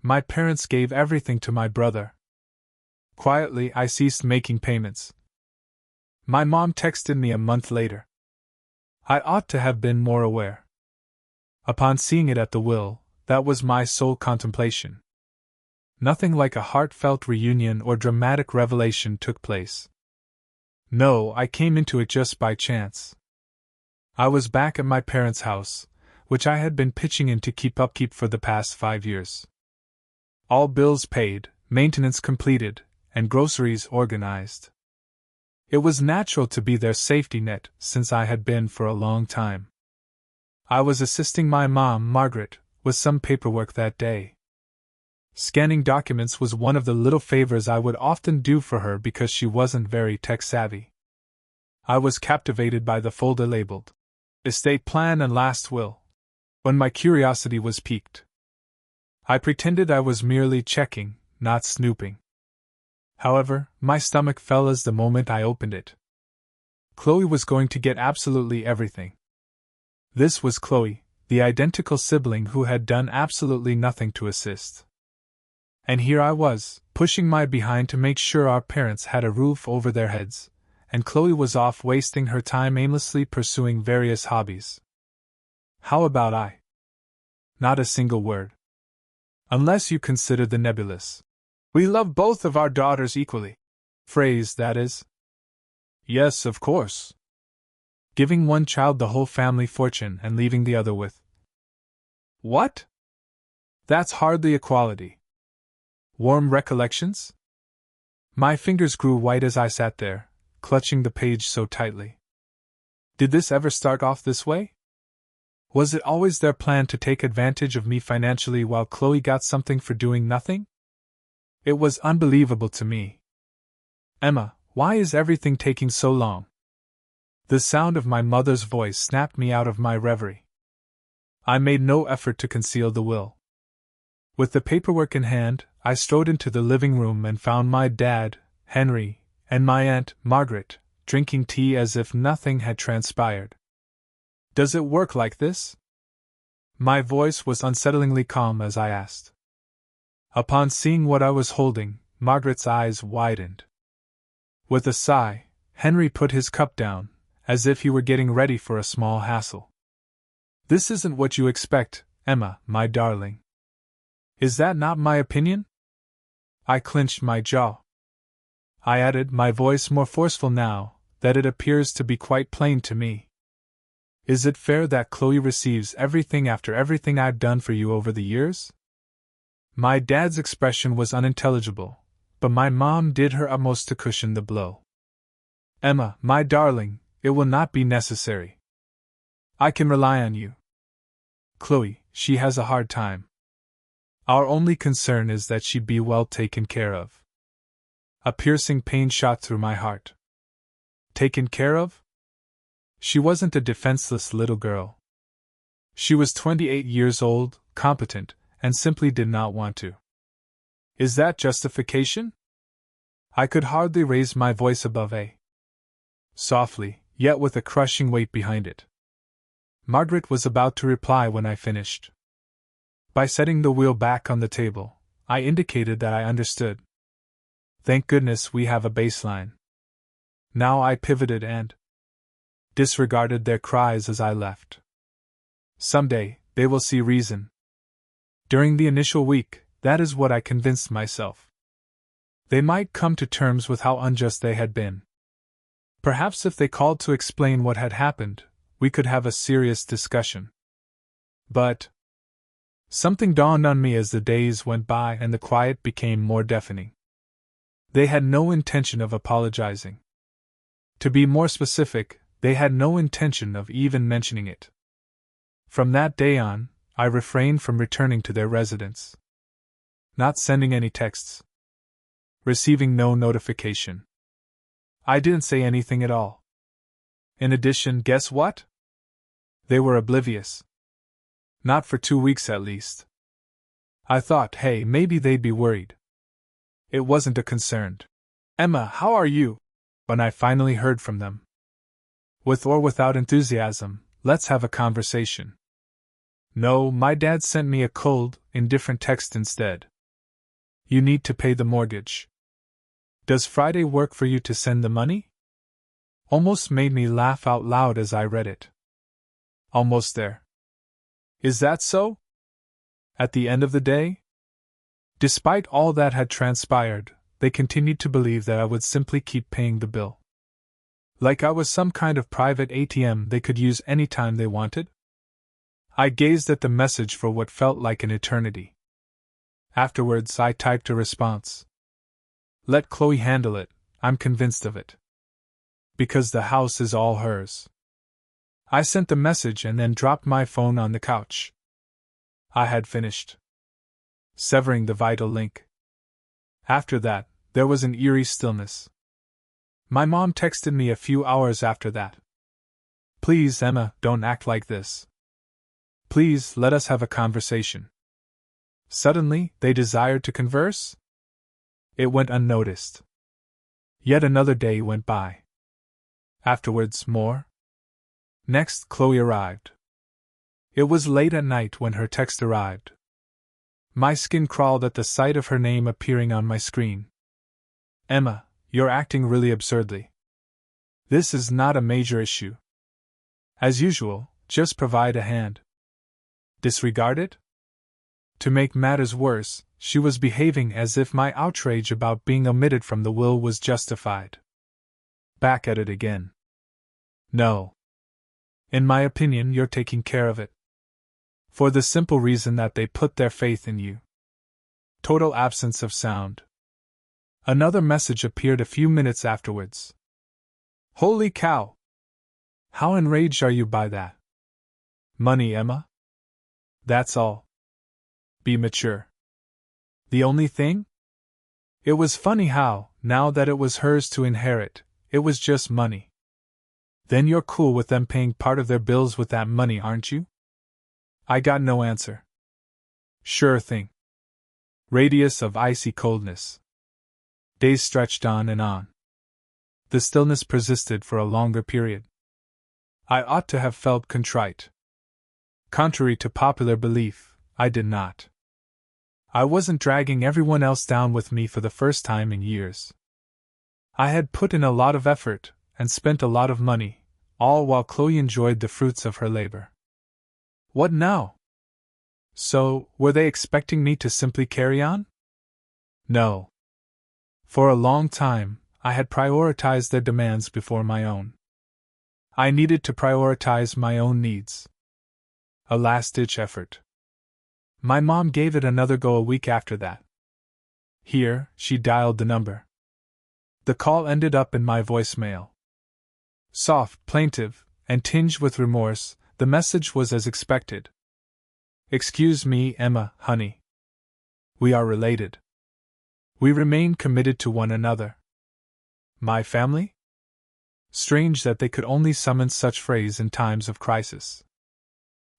my parents gave everything to my brother. Quietly, I ceased making payments. My mom texted me a month later. I ought to have been more aware. Upon seeing it at the will, that was my sole contemplation. Nothing like a heartfelt reunion or dramatic revelation took place. No, I came into it just by chance. I was back at my parents' house, which I had been pitching in to keep upkeep for the past 5 years. All bills paid, maintenance completed, and groceries organized. It was natural to be their safety net, since I had been for a long time. I was assisting my mom, Margaret, with some paperwork that day. Scanning documents was one of the little favors I would often do for her because she wasn't very tech-savvy. I was captivated by the folder labeled Estate Plan and Last Will, when my curiosity was piqued. I pretended I was merely checking, not snooping. However, my stomach fell as the moment I opened it. Chloe was going to get absolutely everything. This was Chloe, the identical sibling who had done absolutely nothing to assist. And here I was, pushing my behind to make sure our parents had a roof over their heads, and Chloe was off wasting her time aimlessly pursuing various hobbies. How about I? Not a single word. Unless you consider the nebulous "we love both of our daughters equally" phrase, that is. Yes, of course. Giving one child the whole family fortune and leaving the other with. What? That's hardly equality. Warm recollections? My fingers grew white as I sat there, clutching the page so tightly. Did this ever start off this way? Was it always their plan to take advantage of me financially while Chloe got something for doing nothing? It was unbelievable to me. Emma, why is everything taking so long? The sound of my mother's voice snapped me out of my reverie. I made no effort to conceal the will. With the paperwork in hand, I strode into the living room and found my dad, Henry, and my aunt, Margaret, drinking tea as if nothing had transpired. Does it work like this? My voice was unsettlingly calm as I asked. Upon seeing what I was holding, Margaret's eyes widened. With a sigh, Henry put his cup down, as if he were getting ready for a small hassle. This isn't what you expect, Emma, my darling. Is that not my opinion? I clenched my jaw. I added, my voice more forceful now, that it appears to be quite plain to me. Is it fair that Chloe receives everything after everything I've done for you over the years? My dad's expression was unintelligible, but my mom did her utmost to cushion the blow. Emma, my darling, it will not be necessary. I can rely on you. Chloe, she has a hard time. Our only concern is that she be well taken care of. A piercing pain shot through my heart. Taken care of? She wasn't a defenseless little girl. She was 28 years old, competent, and simply did not want to. Is that justification? I could hardly raise my voice above a. Softly, yet with a crushing weight behind it. Margaret was about to reply when I finished. By setting the wheel back on the table, I indicated that I understood. Thank goodness we have a baseline. Now I pivoted and disregarded their cries as I left. Someday, they will see reason. During the initial week, that is what I convinced myself. They might come to terms with how unjust they had been. Perhaps if they called to explain what had happened, we could have a serious discussion. But something dawned on me as the days went by and the quiet became more deafening. They had no intention of apologizing. To be more specific, they had no intention of even mentioning it. From that day on, I refrained from returning to their residence. Not sending any texts. Receiving no notification. I didn't say anything at all. In addition, guess what? They were oblivious. Not for 2 weeks at least. I thought, hey, maybe they'd be worried. It wasn't a concern. Emma, how are you? When I finally heard from them. With or without enthusiasm, let's have a conversation. No, my dad sent me a cold, indifferent text instead. You need to pay the mortgage. Does Friday work for you to send the money? Almost made me laugh out loud as I read it. Almost there. Is that so? At the end of the day? Despite all that had transpired, they continued to believe that I would simply keep paying the bill. Like I was some kind of private ATM they could use any time they wanted? I gazed at the message for what felt like an eternity. Afterwards, I typed a response. Let Chloe handle it, I'm convinced of it. Because the house is all hers. I sent the message and then dropped my phone on the couch. I had finished. Severing the vital link. After that, there was an eerie stillness. My mom texted me a few hours after that. Please, Emma, don't act like this. Please, let us have a conversation. Suddenly, they desired to converse? It went unnoticed. Yet another day went by. Afterwards, more. Next, Chloe arrived. It was late at night when her text arrived. My skin crawled at the sight of her name appearing on my screen. Emma, you're acting really absurdly. This is not a major issue. As usual, just provide a hand. Disregard it? To make matters worse, she was behaving as if my outrage about being omitted from the will was justified. Back at it again. No. In my opinion, you're taking care of it. For the simple reason that they put their faith in you. Total absence of sound. Another message appeared a few minutes afterwards. Holy cow! How enraged are you by that? Money, Emma? That's all. Be mature. The only thing? It was funny how, now that it was hers to inherit, it was just money. Then you're cool with them paying part of their bills with that money, aren't you? I got no answer. Sure thing. Radius of icy coldness. Days stretched on and on. The stillness persisted for a longer period. I ought to have felt contrite. Contrary to popular belief, I did not. I wasn't dragging everyone else down with me for the first time in years. I had put in a lot of effort and spent a lot of money, all while Chloe enjoyed the fruits of her labor. What now? So, were they expecting me to simply carry on? No. For a long time, I had prioritized their demands before my own. I needed to prioritize my own needs. A last-ditch effort. My mom gave it another go a week after that. Here, she dialed the number. The call ended up in my voicemail. Soft, plaintive, and tinged with remorse, the message was as expected. Excuse me, Emma, honey. We are related. We remain committed to one another. My family? Strange that they could only summon such phrase in times of crisis.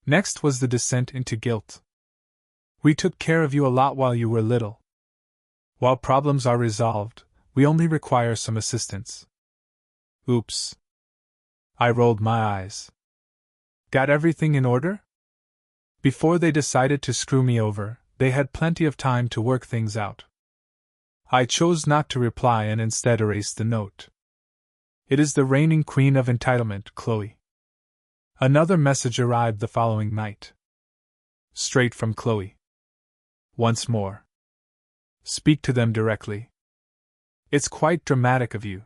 Next was the descent into guilt. We took care of you a lot while you were little. While problems are resolved, we only require some assistance. Oops. I rolled my eyes. Got everything in order? Before they decided to screw me over, they had plenty of time to work things out. I chose not to reply and instead erased the note. It is the reigning queen of entitlement, Chloe. Another message arrived the following night. Straight from Chloe. Once more. Speak to them directly. It's quite dramatic of you.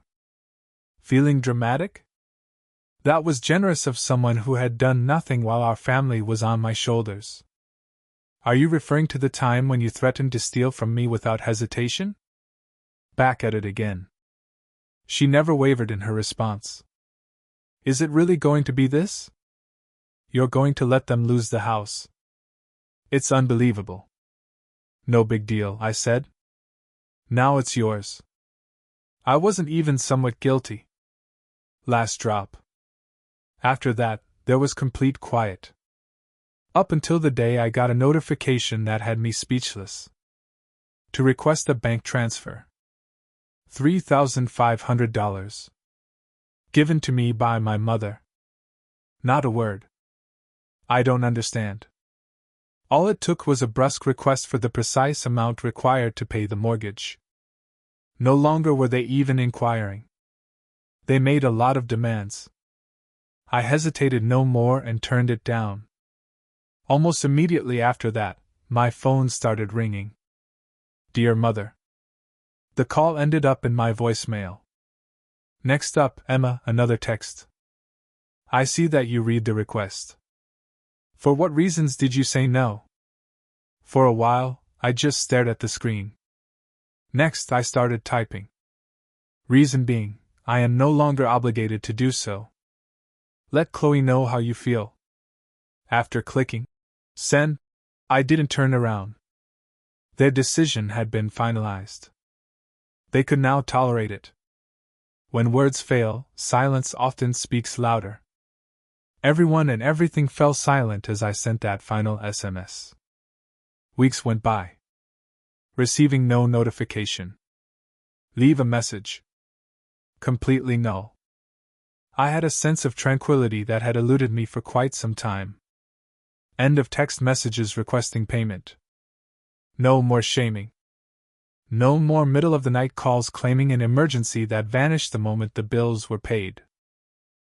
Feeling dramatic? That was generous of someone who had done nothing while our family was on my shoulders. Are you referring to the time when you threatened to steal from me without hesitation? Back at it again. She never wavered in her response. Is it really going to be this? You're going to let them lose the house. It's unbelievable. No big deal, I said. Now it's yours. I wasn't even somewhat guilty. Last drop. After that, there was complete quiet. Up until the day I got a notification that had me speechless. To request a bank transfer. $3,500. Given to me by my mother. Not a word. I don't understand. All it took was a brusque request for the precise amount required to pay the mortgage. No longer were they even inquiring. They made a lot of demands. I hesitated no more and turned it down. Almost immediately after that, my phone started ringing. Dear Mother. The call ended up in my voicemail. Next up, Emma, another text. I see that you read the request. For what reasons did you say no? For a while, I just stared at the screen. Next, I started typing. Reason being, I am no longer obligated to do so. Let Chloe know how you feel. After clicking send, I didn't turn around. Their decision had been finalized. They could now tolerate it. When words fail, silence often speaks louder. Everyone and everything fell silent as I sent that final SMS. Weeks went by. Receiving no notification. Leave a message. Completely null. I had a sense of tranquility that had eluded me for quite some time. End of text messages requesting payment. No more shaming. No more middle-of-the-night calls claiming an emergency that vanished the moment the bills were paid.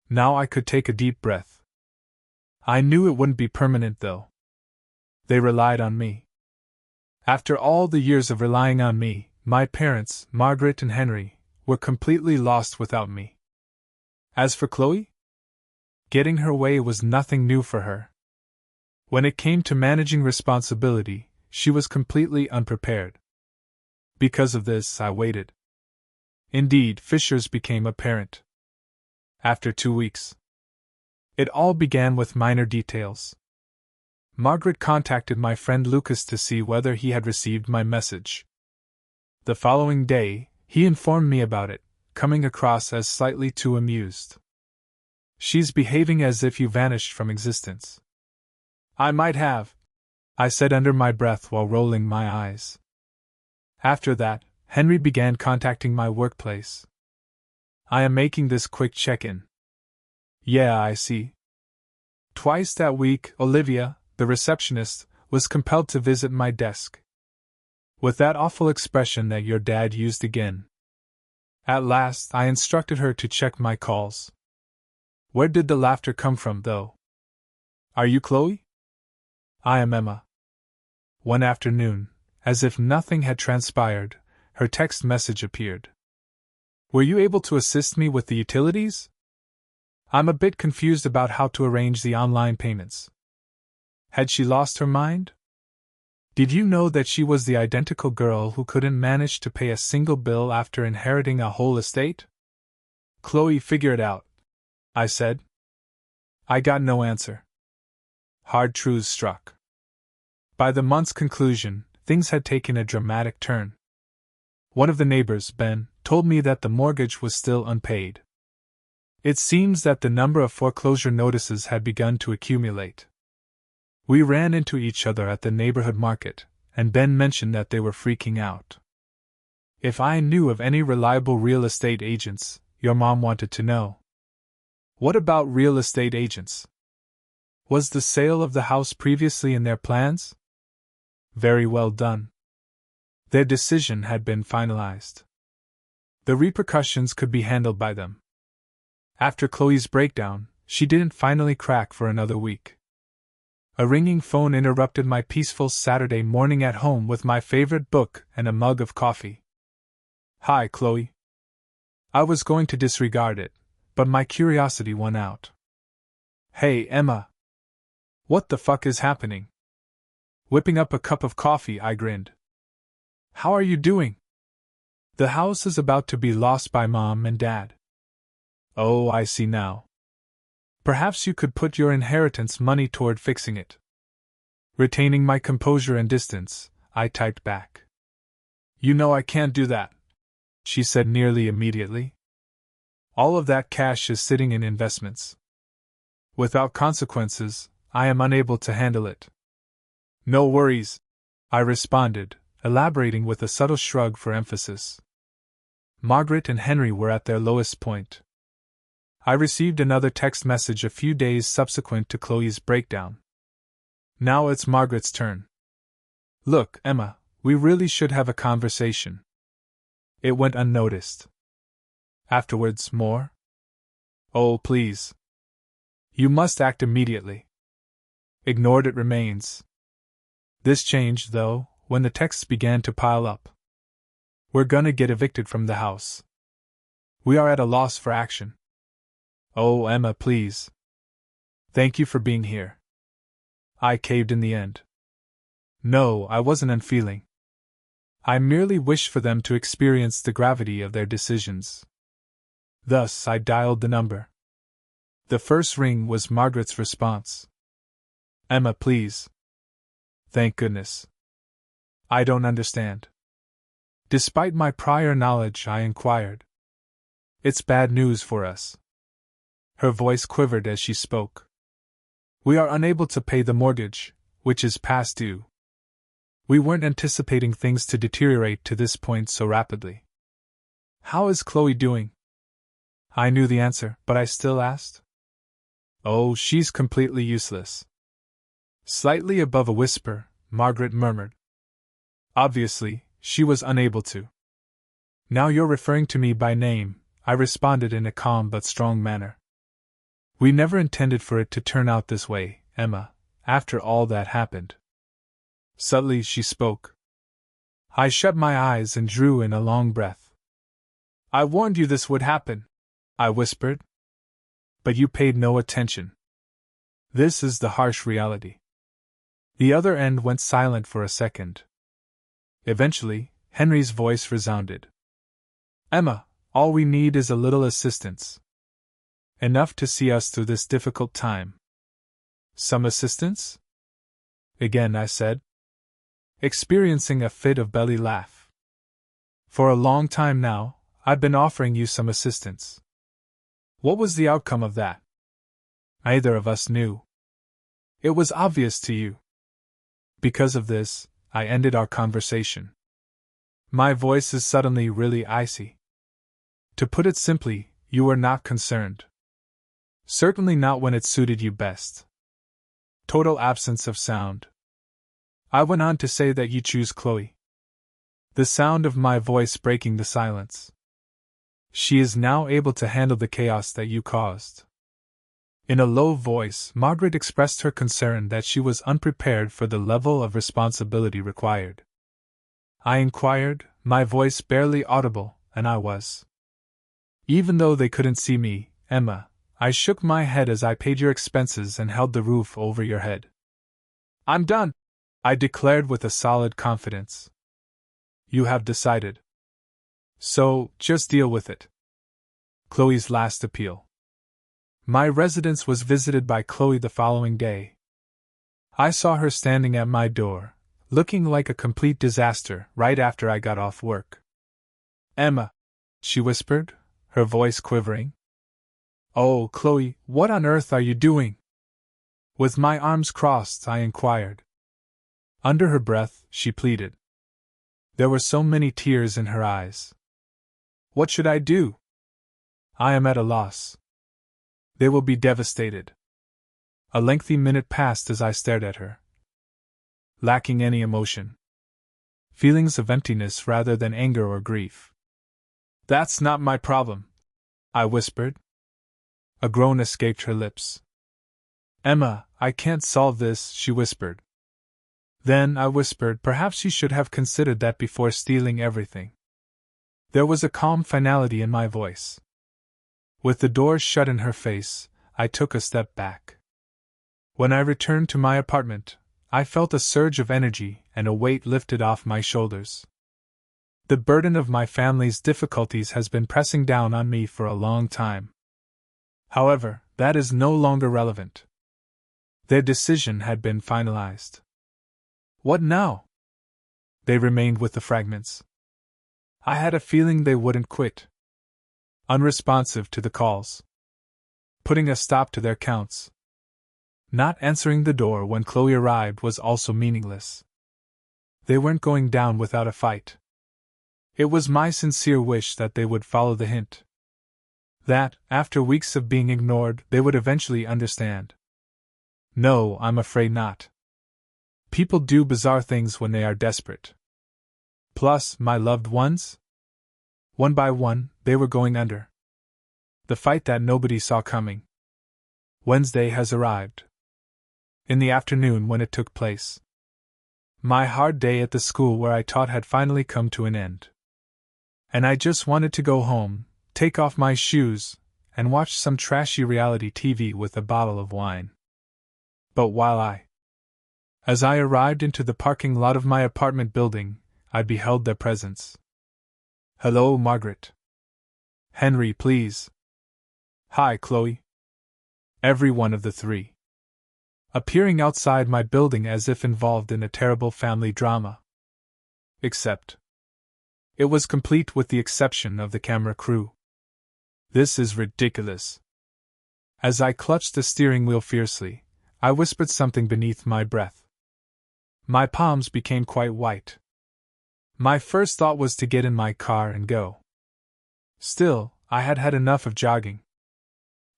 Now I could take a deep breath. I knew it wouldn't be permanent, though. They relied on me. After all the years of relying on me, my parents, Margaret and Henry, were completely lost without me. As for Chloe? Getting her way was nothing new for her. When it came to managing responsibility, she was completely unprepared. Because of this, I waited. Indeed, fissures became apparent. After 2 weeks. It all began with minor details. Margaret contacted my friend Lucas to see whether he had received my message. The following day, he informed me about it, coming across as slightly too amused. She's behaving as if you vanished from existence. I might have, I said under my breath while rolling my eyes. After that, Henry began contacting my workplace. I am making this quick check-in. Yeah, I see. Twice that week, Olivia, the receptionist, was compelled to visit my desk. With that awful expression that your dad used again. At last, I instructed her to check my calls. Where did the laughter come from, though? Are you Chloe? I am Emma. One afternoon, as if nothing had transpired, her text message appeared. Were you able to assist me with the utilities? I'm a bit confused about how to arrange the online payments. Had she lost her mind? Did you know that she was the identical girl who couldn't manage to pay a single bill after inheriting a whole estate? Chloe, figure it out, I said. I got no answer. Hard truths struck. By the month's conclusion, things had taken a dramatic turn. One of the neighbors, Ben, told me that the mortgage was still unpaid. It seems that the number of foreclosure notices had begun to accumulate. We ran into each other at the neighborhood market, and Ben mentioned that they were freaking out. If I knew of any reliable real estate agents, your mom wanted to know. What about real estate agents? Was the sale of the house previously in their plans? Very well done. Their decision had been finalized. The repercussions could be handled by them. After Chloe's breakdown, she didn't finally crack for another week. A ringing phone interrupted my peaceful Saturday morning at home with my favorite book and a mug of coffee. Hi, Chloe. I was going to disregard it, but my curiosity won out. Hey, Emma. What the fuck is happening? Whipping up a cup of coffee, I grinned. How are you doing? The house is about to be lost by Mom and Dad. Oh, I see now. Perhaps you could put your inheritance money toward fixing it. Retaining my composure and distance, I typed back. You know I can't do that, she said nearly immediately. All of that cash is sitting in investments. Without consequences, I am unable to handle it. No worries, I responded, elaborating with a subtle shrug for emphasis. Margaret and Henry were at their lowest point. I received another text message a few days subsequent to Chloe's breakdown. Now it's Margaret's turn. Look, Emma, we really should have a conversation. It went unnoticed. Afterwards, more? Oh, please. You must act immediately. Ignored it remains. This changed, though, when the texts began to pile up. We're gonna get evicted from the house. We are at a loss for action. Oh, Emma, please. Thank you for being here. I caved in the end. No, I wasn't unfeeling. I merely wished for them to experience the gravity of their decisions. Thus, I dialed the number. The first ring was Margaret's response. Emma, please. Thank goodness. I don't understand. Despite my prior knowledge, I inquired. It's bad news for us. Her voice quivered as she spoke. We are unable to pay the mortgage, which is past due. We weren't anticipating things to deteriorate to this point so rapidly. How is Chloe doing? I knew the answer, but I still asked. Oh, she's completely useless. Slightly above a whisper, Margaret murmured. Obviously, she was unable to. Now you're referring to me by name, I responded in a calm but strong manner. We never intended for it to turn out this way, Emma, after all that happened. Subtly she spoke. I shut my eyes and drew in a long breath. I warned you this would happen, I whispered. But you paid no attention. This is the harsh reality. The other end went silent for a second. Eventually, Henry's voice resounded. Emma, all we need is a little assistance. Enough to see us through this difficult time. Some assistance? Again I said, experiencing a fit of belly laugh. For a long time now, I've been offering you some assistance. What was the outcome of that? Neither of us knew. It was obvious to you. Because of this, I ended our conversation. My voice is suddenly really icy. To put it simply, you were not concerned. Certainly not when it suited you best. Total absence of sound. I went on to say that you choose Chloe. The sound of my voice breaking the silence. She is now able to handle the chaos that you caused. In a low voice, Margaret expressed her concern that she was unprepared for the level of responsibility required. I inquired, my voice barely audible, and I was. Even though they couldn't see me, Emma, I shook my head as I paid your expenses and held the roof over your head. I'm done, I declared with a solid confidence. You have decided. So, just deal with it. Chloe's last appeal. My residence was visited by Chloe the following day. I saw her standing at my door, looking like a complete disaster right after I got off work. Emma, she whispered, her voice quivering. Oh, Chloe, what on earth are you doing? With my arms crossed, I inquired. Under her breath, she pleaded. There were so many tears in her eyes. What should I do? I am at a loss. They will be devastated. A lengthy minute passed as I stared at her. Lacking any emotion. Feelings of emptiness rather than anger or grief. That's not my problem, I whispered. A groan escaped her lips. Emma, I can't solve this, she whispered. Then, I whispered, perhaps she should have considered that before stealing everything. There was a calm finality in my voice. With the door shut in her face, I took a step back. When I returned to my apartment, I felt a surge of energy and a weight lifted off my shoulders. The burden of my family's difficulties has been pressing down on me for a long time. However, that is no longer relevant. Their decision had been finalized. What now? They remained with the fragments. I had a feeling they wouldn't quit. Unresponsive to the calls. Putting a stop to their counts. Not answering the door when Chloe arrived was also meaningless. They weren't going down without a fight. It was my sincere wish that they would follow the hint. That, after weeks of being ignored, they would eventually understand. No, I'm afraid not. People do bizarre things when they are desperate. Plus, my loved ones? One by one, they were going under. The fight that nobody saw coming. Wednesday has arrived. In the afternoon when it took place. My hard day at the school where I taught had finally come to an end. And I just wanted to go home, take off my shoes, and watch some trashy reality TV with a bottle of wine. But as I arrived into the parking lot of my apartment building, I beheld their presence. Hello, Margaret. Henry, please. Hi, Chloe. Every one of the three. Appearing outside my building as if involved in a terrible family drama. Except. It was complete with the exception of the camera crew. This is ridiculous. As I clutched the steering wheel fiercely, I whispered something beneath my breath. My palms became quite white. My first thought was to get in my car and go. Still, I had had enough of jogging.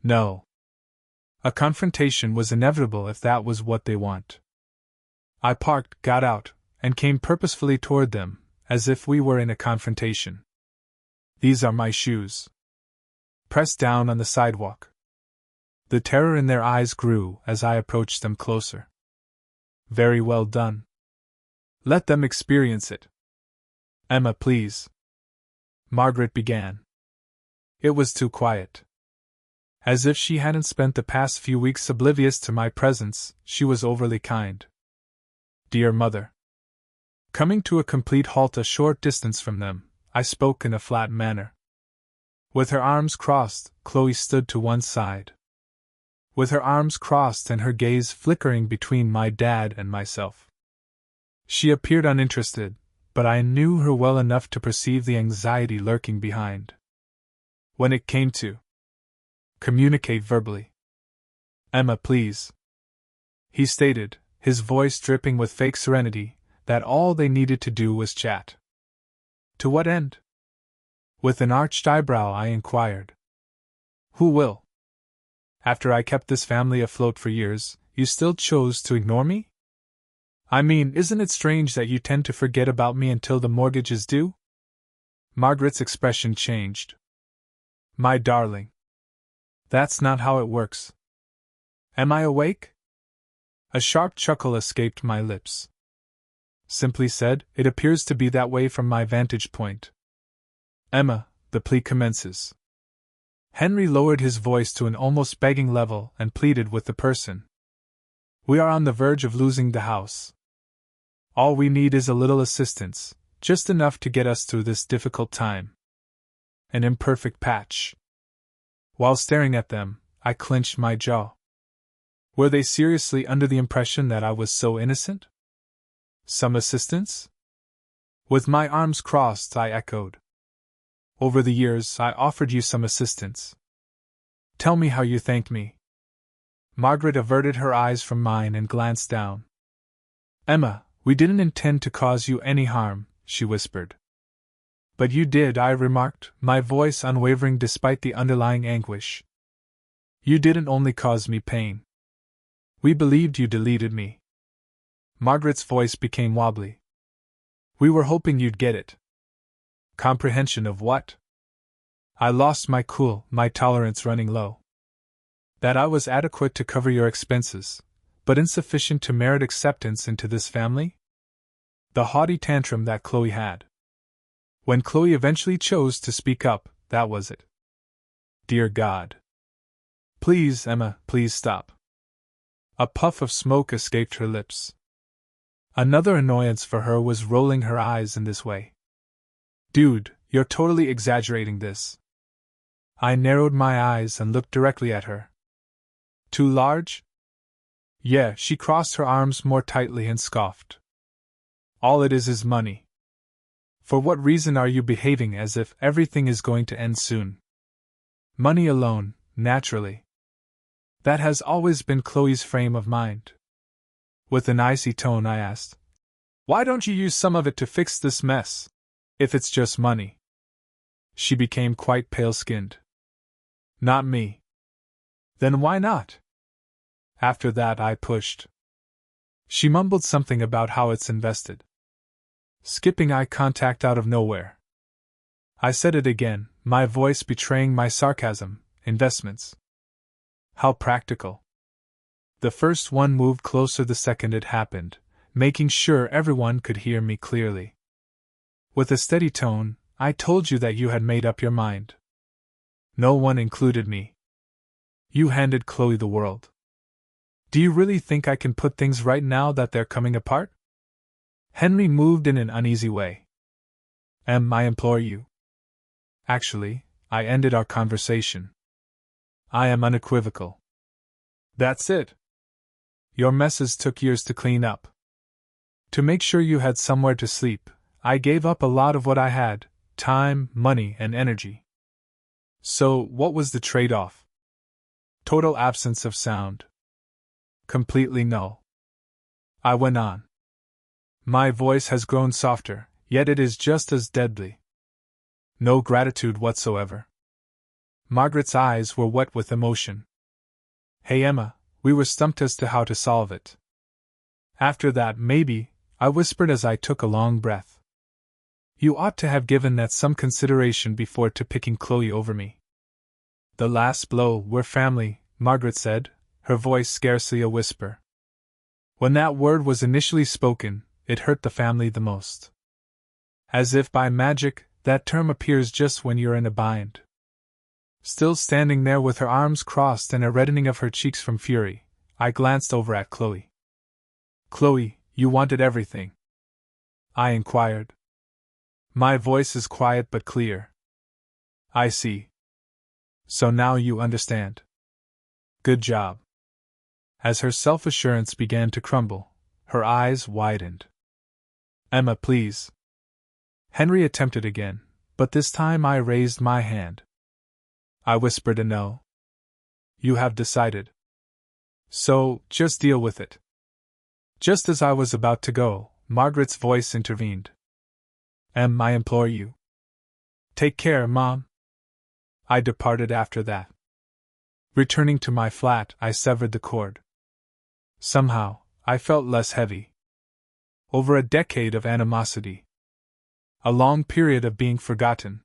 No. A confrontation was inevitable if that was what they want. I parked, got out, and came purposefully toward them, as if we were in a confrontation. These are my shoes. Pressed down on the sidewalk. The terror in their eyes grew as I approached them closer. Very well done. Let them experience it. Emma, please. Margaret began. It was too quiet. As if she hadn't spent the past few weeks oblivious to my presence, she was overly kind. Dear mother. Coming to a complete halt a short distance from them, I spoke in a flat manner. With her arms crossed, Chloe stood to one side. With her arms crossed and her gaze flickering between my dad and myself. She appeared uninterested, but I knew her well enough to perceive the anxiety lurking behind. When it came to communicate verbally. Emma, please. He stated, his voice dripping with fake serenity, that all they needed to do was chat. To what end? With an arched eyebrow I inquired. Who will? After I kept this family afloat for years, you still chose to ignore me? I mean, isn't it strange that you tend to forget about me until the mortgage is due? Margaret's expression changed. My darling. That's not how it works. Am I awake? A sharp chuckle escaped my lips. Simply said, it appears to be that way from my vantage point. Emma, the plea commences. Henry lowered his voice to an almost begging level and pleaded with the person. We are on the verge of losing the house. All we need is a little assistance, just enough to get us through this difficult time. An imperfect patch. While staring at them, I clenched my jaw. Were they seriously under the impression that I was so innocent? Some assistance? With my arms crossed, I echoed. Over the years, I offered you some assistance. Tell me how you thanked me. Margaret averted her eyes from mine and glanced down. Emma, we didn't intend to cause you any harm, she whispered. But you did, I remarked, my voice unwavering despite the underlying anguish. You didn't only cause me pain. We believed you deleted me. Margaret's voice became wobbly. We were hoping you'd get it. Comprehension of what? I lost my cool, my tolerance running low. That I was adequate to cover your expenses, but insufficient to merit acceptance into this family? The haughty tantrum that Chloe had. When Chloe eventually chose to speak up, that was it. Dear God. Please, Emma, please stop. A puff of smoke escaped her lips. Another annoyance for her was rolling her eyes in this way. Dude, you're totally exaggerating this. I narrowed my eyes and looked directly at her. Too large? Yeah, she crossed her arms more tightly and scoffed. All it is money. For what reason are you behaving as if everything is going to end soon? Money alone, naturally. That has always been Chloe's frame of mind. With an icy tone I asked, why don't you use some of it to fix this mess? If it's just money. She became quite pale-skinned. Not me. Then why not? After that I pushed. She mumbled something about how it's invested. Skipping eye contact out of nowhere. I said it again, my voice betraying my sarcasm. Investments. How practical. The first one moved closer the second it happened, making sure everyone could hear me clearly. With a steady tone, I told you that you had made up your mind. No one included me. You handed Chloe the world. Do you really think I can put things right now that they're coming apart? Henry moved in an uneasy way. I implore you. Actually, I ended our conversation. I am unequivocal. That's it. Your messes took years to clean up. To make sure you had somewhere to sleep, I gave up a lot of what I had: time, money, and energy. So, what was the trade-off? Total absence of sound. Completely null. I went on. My voice has grown softer, yet it is just as deadly. No gratitude whatsoever. Margaret's eyes were wet with emotion. Hey Emma, we were stumped as to how to solve it. After that, maybe, I whispered as I took a long breath. You ought to have given that some consideration before picking Chloe over me. The last blow, we're family, Margaret said, her voice scarcely a whisper. When that word was initially spoken, it hurt the family the most. As if by magic, that term appears just when you're in a bind. Still standing there with her arms crossed and a reddening of her cheeks from fury, I glanced over at Chloe. Chloe, you wanted everything? I inquired. My voice is quiet but clear. I see. So now you understand. Good job. As her self-assurance began to crumble, her eyes widened. Emma, please. Henry attempted again, but this time I raised my hand. I whispered a no. You have decided. So, just deal with it. Just as I was about to go, Margaret's voice intervened. I implore you. Take care, Mom. I departed after that. Returning to my flat, I severed the cord. Somehow, I felt less heavy. Over a decade of animosity. A long period of being forgotten.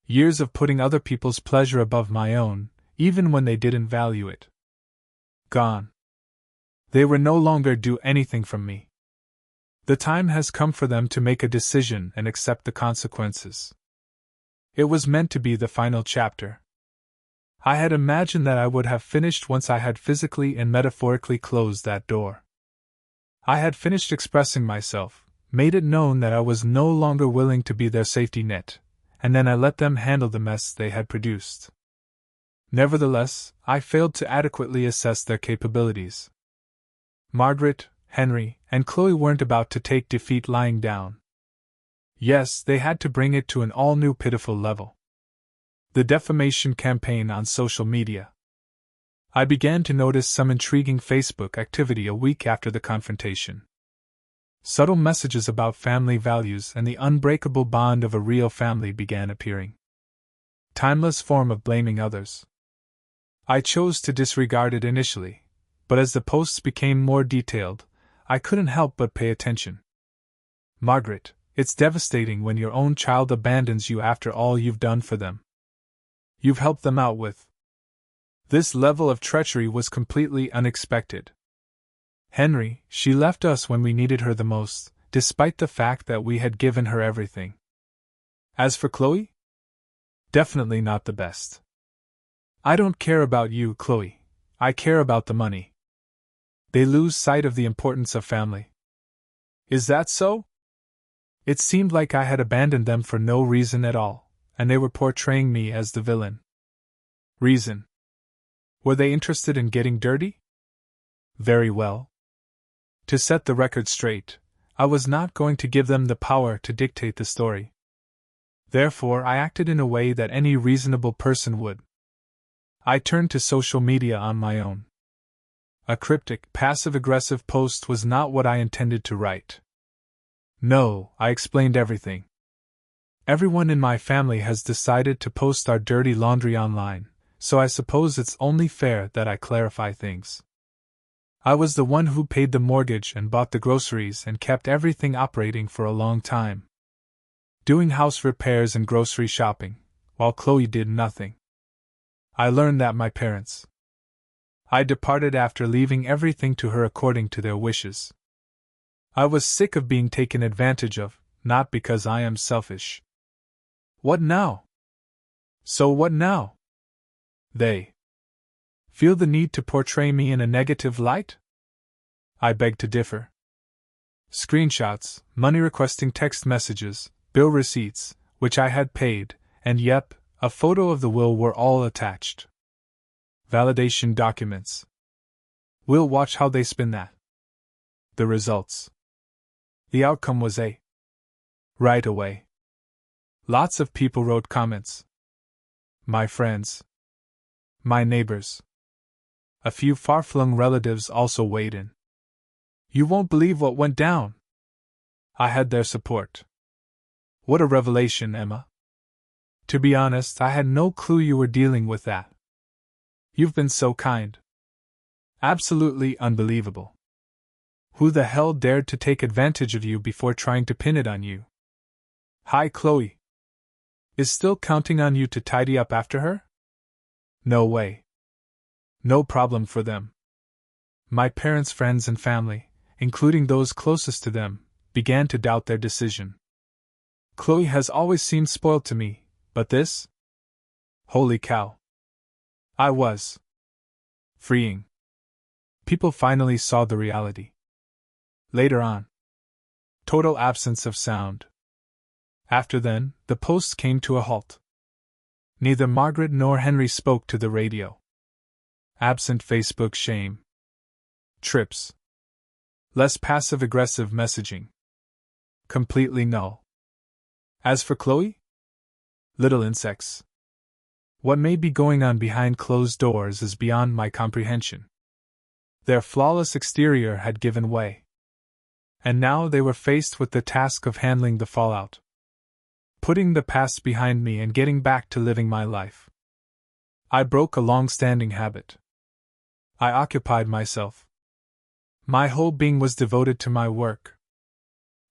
Years of putting other people's pleasure above my own, even when they didn't value it. Gone. They were no longer due anything from me. The time has come for them to make a decision and accept the consequences. It was meant to be the final chapter. I had imagined that I would have finished once I had physically and metaphorically closed that door. I had finished expressing myself, made it known that I was no longer willing to be their safety net, and then I let them handle the mess they had produced. Nevertheless, I failed to adequately assess their capabilities. Margaret, Henry, and Chloe weren't about to take defeat lying down. Yes, they had to bring it to an all-new pitiful level. The defamation campaign on social media. I began to notice some intriguing Facebook activity a week after the confrontation. Subtle messages about family values and the unbreakable bond of a real family began appearing. Timeless form of blaming others. I chose to disregard it initially, but as the posts became more detailed, I couldn't help but pay attention. Margaret, it's devastating when your own child abandons you after all you've done for them. You've helped them out with. This level of treachery was completely unexpected. Henry, she left us when we needed her the most, despite the fact that we had given her everything. As for Chloe? Definitely not the best. I don't care about you, Chloe. I care about the money. They lose sight of the importance of family. Is that so? It seemed like I had abandoned them for no reason at all, and they were portraying me as the villain. Reason? Were they interested in getting dirty? Very well. To set the record straight, I was not going to give them the power to dictate the story. Therefore, I acted in a way that any reasonable person would. I turned to social media on my own. A cryptic, passive-aggressive post was not what I intended to write. No, I explained everything. Everyone in my family has decided to post our dirty laundry online, so I suppose it's only fair that I clarify things. I was the one who paid the mortgage and bought the groceries and kept everything operating for a long time, doing house repairs and grocery shopping, while Chloe did nothing. I learned that my parents. I departed after leaving everything to her according to their wishes. I was sick of being taken advantage of, not because I am selfish. What now? So what now? They feel the need to portray me in a negative light? I beg to differ. Screenshots, money requesting text messages, bill receipts, which I had paid, and yep, a photo of the will were all attached. Validation documents. We'll watch how they spin that. The results. The outcome was a right away. Lots of people wrote comments. My friends. My neighbors. A few far-flung relatives also weighed in. You won't believe what went down. I had their support. What a revelation, Emma. To be honest, I had no clue you were dealing with that. You've been so kind. Absolutely unbelievable. Who the hell dared to take advantage of you before trying to pin it on you? Hi, Chloe. Is still counting on you to tidy up after her? No way. No problem for them. My parents' friends and family, including those closest to them, began to doubt their decision. Chloe has always seemed spoiled to me, but this? Holy cow. I was. Freeing. People finally saw the reality. Later on. Total absence of sound. After then, the posts came to a halt. Neither Margaret nor Henry spoke to the radio. Absent Facebook shame. Trips. Less passive-aggressive messaging. Completely null. As for Chloe? Little insects. What may be going on behind closed doors is beyond my comprehension. Their flawless exterior had given way. And now they were faced with the task of handling the fallout. Putting the past behind me and getting back to living my life. I broke a long-standing habit. I occupied myself. My whole being was devoted to my work.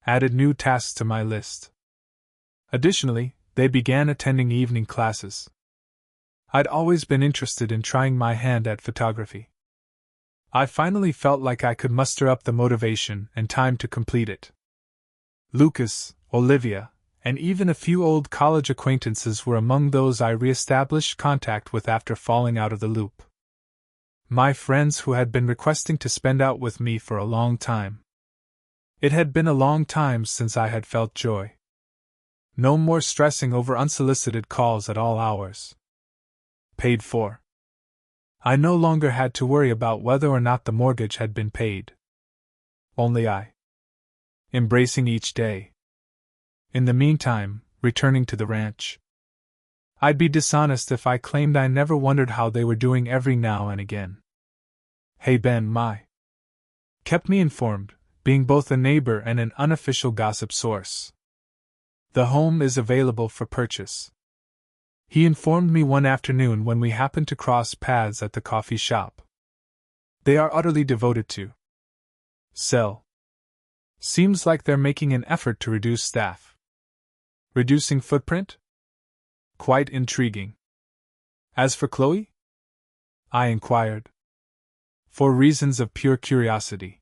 Added new tasks to my list. Additionally, they began attending evening classes. I'd always been interested in trying my hand at photography. I finally felt like I could muster up the motivation and time to complete it. Lucas, Olivia, and even a few old college acquaintances were among those I re-established contact with after falling out of the loop. My friends who had been requesting to spend out with me for a long time. It had been a long time since I had felt joy. No more stressing over unsolicited calls at all hours. Paid for. I no longer had to worry about whether or not the mortgage had been paid. Only I. Embracing each day. In the meantime, returning to the ranch. I'd be dishonest if I claimed I never wondered how they were doing every now and again. Hey Ben, kept me informed, being both a neighbor and an unofficial gossip source. The home is available for purchase. He informed me one afternoon when we happened to cross paths at the coffee shop. They are utterly devoted to sell. Seems like they're making an effort to reduce staff. Reducing footprint? Quite intriguing. As for Chloe? I inquired. For reasons of pure curiosity.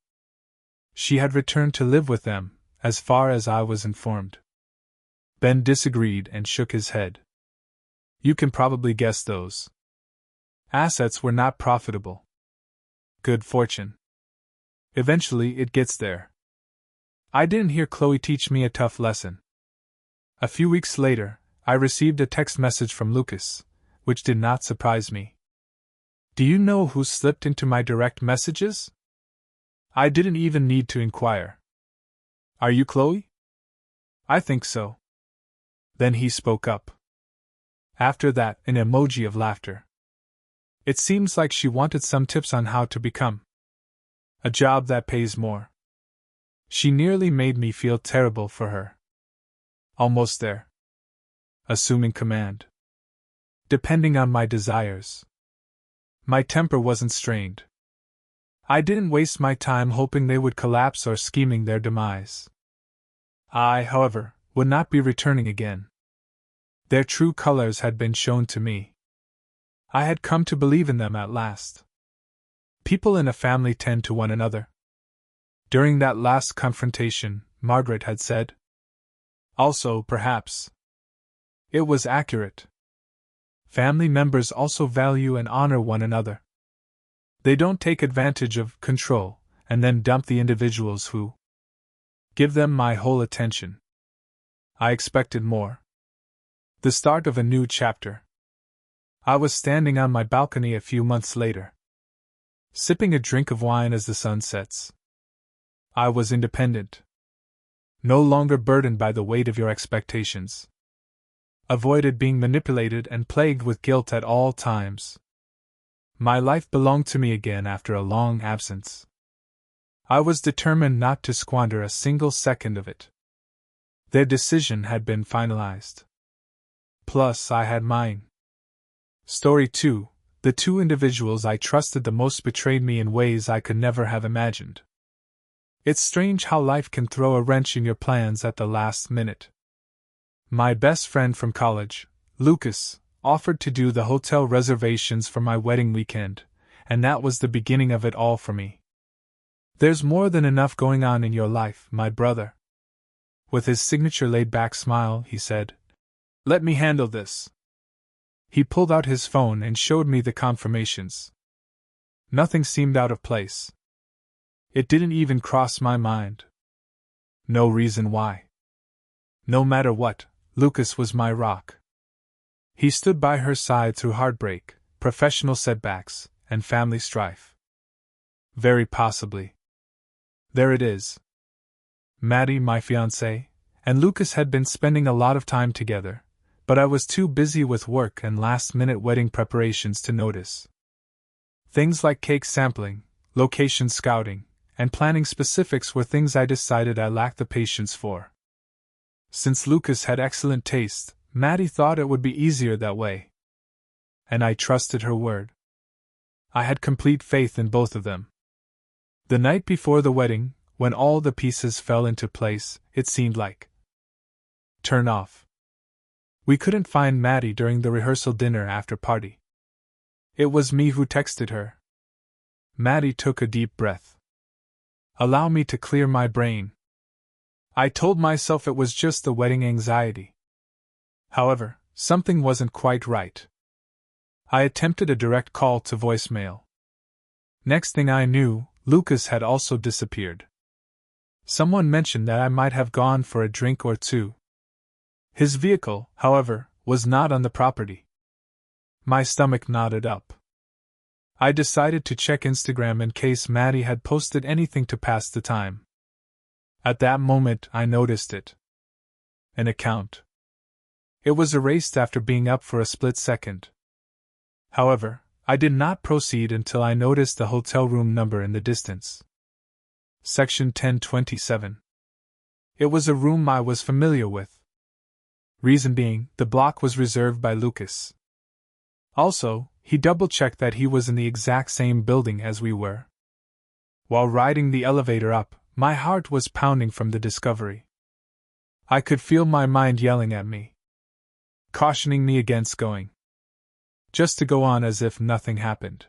She had returned to live with them, as far as I was informed. Ben disagreed and shook his head. You can probably guess those. Assets were not profitable. Good fortune. Eventually it gets there. I didn't hear Chloe teach me a tough lesson. A few weeks later, I received a text message from Lucas, which did not surprise me. Do you know who slipped into my direct messages? I didn't even need to inquire. Are you Chloe? I think so. Then he spoke up. After that, an emoji of laughter. It seems like she wanted some tips on how to become a job that pays more. She nearly made me feel terrible for her. Almost there. Assuming command. Depending on my desires. My temper wasn't strained. I didn't waste my time hoping they would collapse or scheming their demise. I, however, would not be returning again. Their true colors had been shown to me. I had come to believe in them at last. People in a family tend to one another. During that last confrontation, Margaret had said. Also, perhaps. It was accurate. Family members also value and honor one another. They don't take advantage of control and then dump the individuals who give them my whole attention. I expected more. The start of a new chapter. I was standing on my balcony a few months later, sipping a drink of wine as the sun sets. I was independent. No longer burdened by the weight of your expectations. Avoided being manipulated and plagued with guilt at all times. My life belonged to me again after a long absence. I was determined not to squander a single second of it. Their decision had been finalized. Plus, I had mine. Story 2. The two individuals I trusted the most betrayed me in ways I could never have imagined. It's strange how life can throw a wrench in your plans at the last minute. My best friend from college, Lucas, offered to do the hotel reservations for my wedding weekend, and that was the beginning of it all for me. There's more than enough going on in your life, my brother. With his signature laid-back smile, he said, "Let me handle this." He pulled out his phone and showed me the confirmations. Nothing seemed out of place. It didn't even cross my mind. No reason why. No matter what, Lucas was my rock. He stood by her side through heartbreak, professional setbacks, and family strife. Very possibly. There it is. Maddie, my fiancée, and Lucas had been spending a lot of time together, but I was too busy with work and last-minute wedding preparations to notice. Things like cake sampling, location scouting, and planning specifics were things I decided I lacked the patience for. Since Lucas had excellent taste, Maddie thought it would be easier that way. And I trusted her word. I had complete faith in both of them. The night before the wedding, when all the pieces fell into place, it seemed like turn off. We couldn't find Maddie during the rehearsal dinner after party. It was me who texted her. Maddie took a deep breath. Allow me to clear my brain. I told myself it was just the wedding anxiety. However, something wasn't quite right. I attempted a direct call to voicemail. Next thing I knew, Lucas had also disappeared. Someone mentioned that I might have gone for a drink or two. His vehicle, however, was not on the property. My stomach knotted up. I decided to check Instagram in case Maddie had posted anything to pass the time. At that moment, I noticed it. An account. It was erased after being up for a split second. However, I did not proceed until I noticed the hotel room number in the distance. Section 1027. It was a room I was familiar with. Reason being, the block was reserved by Lucas. Also, he double-checked that he was in the exact same building as we were. While riding the elevator up, my heart was pounding from the discovery. I could feel my mind yelling at me, cautioning me against going. Just to go on as if nothing happened.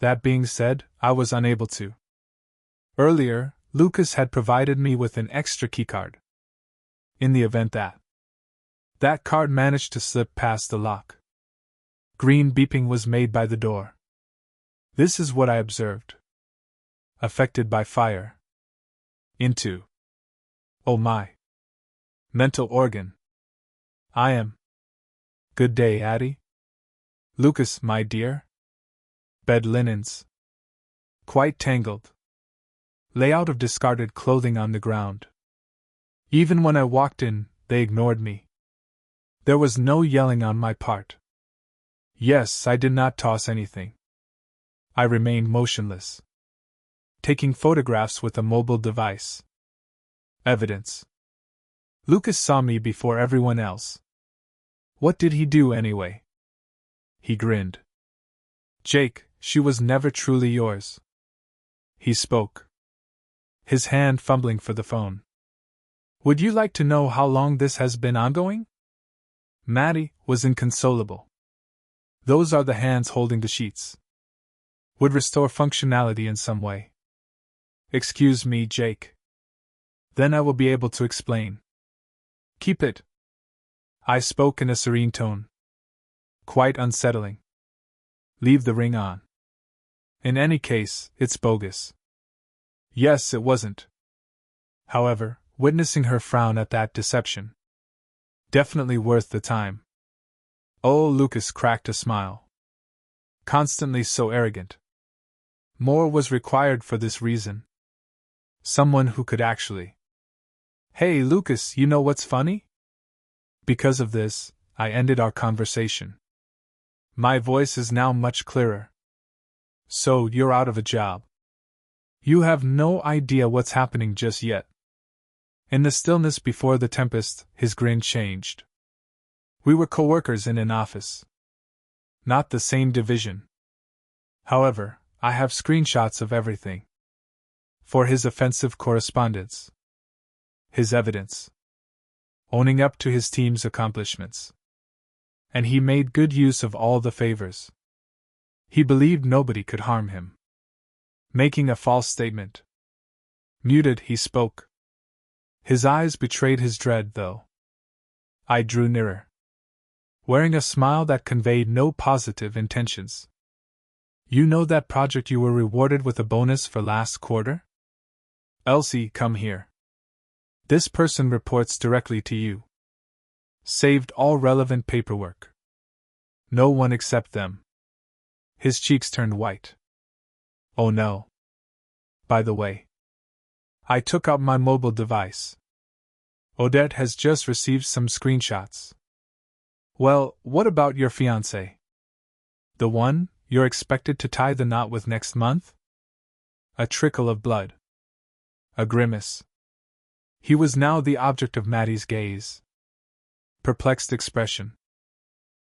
That being said, I was unable to. Earlier, Lucas had provided me with an extra keycard. In the event that card managed to slip past the lock. Green beeping was made by the door. This is what I observed. Affected by fire. Into. Oh my. Mental organ. I am. Good day, Addie. Lucas, my dear. Bed linens. Quite tangled. Layout of discarded clothing on the ground. Even when I walked in, they ignored me. There was no yelling on my part. Yes, I did not toss anything. I remained motionless, taking photographs with a mobile device. Evidence. Lucas saw me before everyone else. What did he do anyway? He grinned. Jake, she was never truly yours. He spoke, his hand fumbling for the phone. Would you like to know how long this has been ongoing? Maddie was inconsolable. Those are the hands holding the sheets. Would restore functionality in some way. Excuse me, Jake. Then I will be able to explain. Keep it. I spoke in a serene tone. Quite unsettling. Leave the ring on. In any case, it's bogus. Yes, it wasn't. However, witnessing her frown at that deception. Definitely worth the time. Oh, Lucas cracked a smile. Constantly so arrogant. More was required for this reason. Someone who could actually. Hey, Lucas, you know what's funny? Because of this, I ended our conversation. My voice is now much clearer. So, you're out of a job. You have no idea what's happening just yet. In the stillness before the tempest, his grin changed. We were co-workers in an office. Not the same division. However, I have screenshots of everything. For his offensive correspondence. His evidence. Owning up to his team's accomplishments. And he made good use of all the favors. He believed nobody could harm him. Making a false statement. Muted, he spoke. His eyes betrayed his dread, though. I drew nearer. Wearing a smile that conveyed no positive intentions. You know that project you were rewarded with a bonus for last quarter? Elsie, come here. This person reports directly to you. Saved all relevant paperwork. No one except them. His cheeks turned white. Oh no. By the way. I took out my mobile device. Odette has just received some screenshots. Well, what about your fiancé? The one you're expected to tie the knot with next month? A trickle of blood. A grimace. He was now the object of Maddie's gaze. Perplexed expression.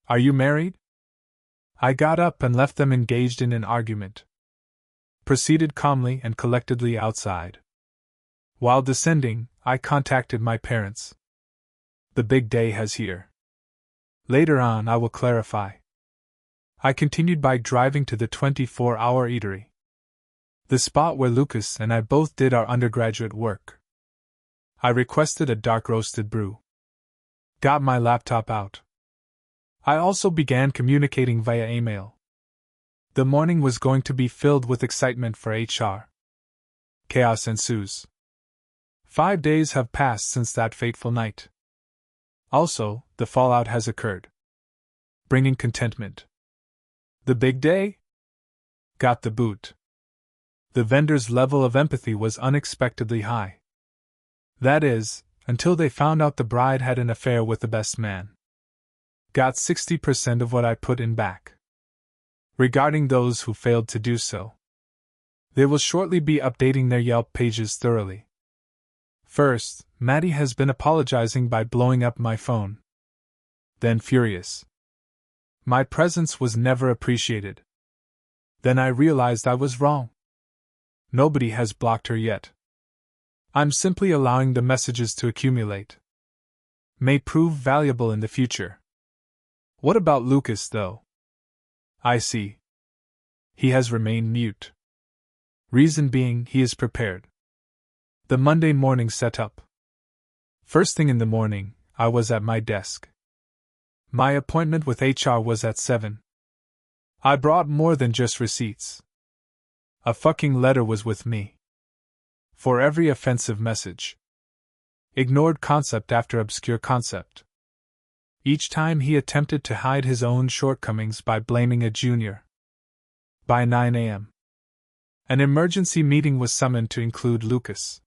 Are you married? I got up and left them engaged in an argument. Proceeded calmly and collectedly outside. While descending, I contacted my parents. The big day has here. Later on, I will clarify. I continued by driving to the 24-hour eatery. The spot where Lucas and I both did our undergraduate work. I requested a dark roasted brew. Got my laptop out. I also began communicating via email. The morning was going to be filled with excitement for HR. Chaos ensues. 5 days have passed since that fateful night. Also, the fallout has occurred. Bringing contentment. The big day? Got the boot. The vendor's level of empathy was unexpectedly high. That is, until they found out the bride had an affair with the best man. Got 60% of what I put in back. Regarding those who failed to do so, they will shortly be updating their Yelp pages thoroughly. First, Maddie has been apologizing by blowing up my phone. Then furious. My presence was never appreciated. Then I realized I was wrong. Nobody has blocked her yet. I'm simply allowing the messages to accumulate. May prove valuable in the future. What about Lucas, though? I see. He has remained mute. Reason being, he is prepared. The Monday morning set up. First thing in the morning, I was at my desk. My appointment with HR was at 7. I brought more than just receipts. A fucking letter was with me. For every offensive message. Ignored concept after obscure concept. Each time he attempted to hide his own shortcomings by blaming a junior. By 9 a.m. An emergency meeting was summoned to include Lucas.